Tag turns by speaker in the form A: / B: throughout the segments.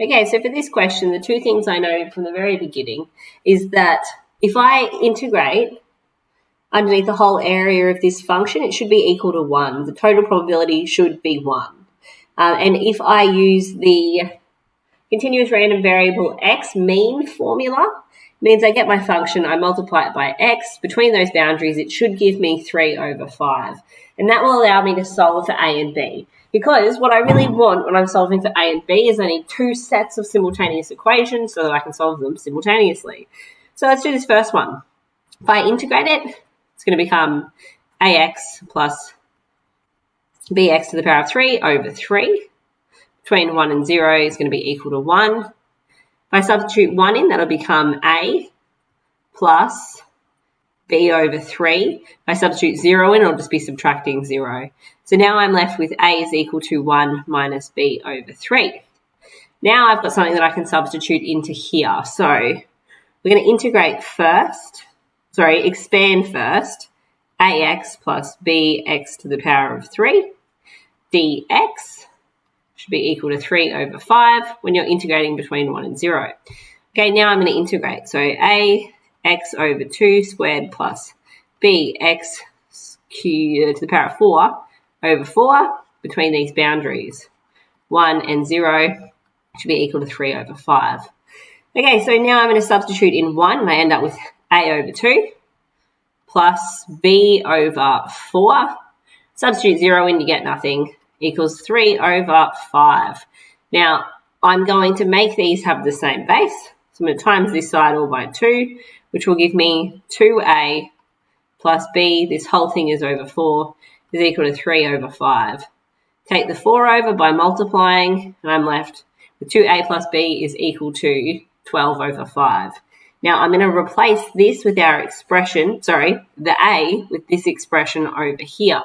A: Okay, so for this question, the two things I know from the very beginning is that if I integrate underneath the whole area of this function, it should be equal to 1. The total probability should be 1. And if I use the continuous random variable x mean formula, it means I get my function, I multiply it by x. Between those boundaries, it should give me 3 over 5. And that will allow me to solve for a and b. Because what I really want when I'm solving for a and b is I need two sets of simultaneous equations so that I can solve them simultaneously. So let's do this first one. If I integrate it, it's going to become ax plus bx to the power of 3 over 3. Between 1 and 0 is going to be equal to 1. If I substitute 1 in, that'll become a plus b over 3. If I substitute 0 in, I'll just be subtracting 0. So now I'm left with a is equal to 1 minus b over 3. Now I've got something that I can substitute into here. So we're going to integrate first, expand first, ax plus bx to the power of 3 dx should be equal to 3 over 5 when you're integrating between 1 and 0. Okay, now I'm going to integrate. So ax over 2 squared plus bx to the power of 4 over 4 between these boundaries. 1 and 0 should be equal to 3 over 5. Okay, so now I'm going to substitute in 1 and I end up with a over 2 plus b over 4. Substitute 0 in, you get nothing, equals 3 over 5. Now, I'm going to make these have the same base. So I'm going to times this side all by 2, which will give me 2a plus b, this whole thing is over 4, is equal to 3 over 5. Take the 4 over by multiplying, and I'm left with 2a plus b is equal to 12 over 5. Now, I'm going to replace this with our expression, the a with this expression over here.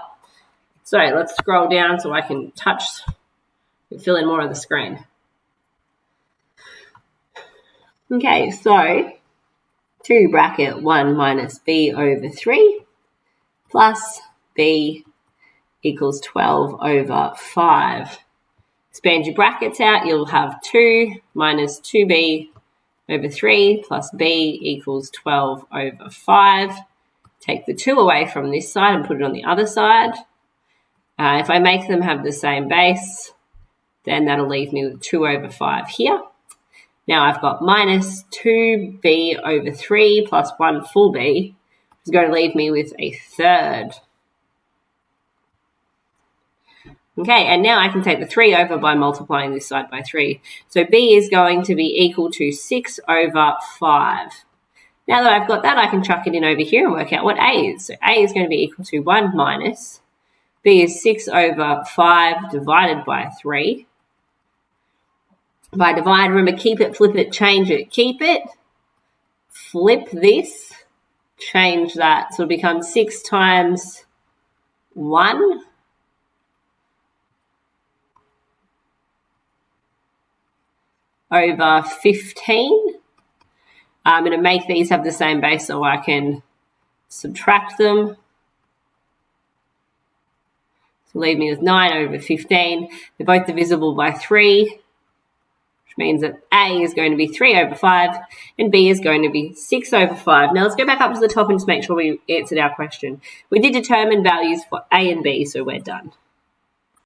A: So let's scroll down so I can fill in more of the screen. Okay, so 2 bracket 1 minus b over 3 plus b equals 12 over 5. Expand your brackets out, you'll have 2 minus 2b over 3 plus b equals 12 over 5. Take the 2 away from this side and put it on the other side. If I make them have the same base, then that'll leave me with 2 over 5 here. Now I've got minus 2b over 3 plus 1 full b, which is going to leave me with a third. Okay, and now I can take the 3 over by multiplying this side by 3. So b is going to be equal to 6 over 5. Now that I've got that, I can chuck it in over here and work out what a is. So a is going to be equal to 1 minus, b is 6 over 5 divided by 3. If I divide, remember, keep it, flip it, change it, keep it, flip this, change that. So it becomes 6 times 1 over 15. I'm going to make these have the same base so I can subtract them. So leave me with 9 over 15. They're both divisible by 3, which means that a is going to be 3 over 5 and b is going to be 6 over 5. Now let's go back up to the top and just make sure we answered our question. We did determine values for a and b, so we're done.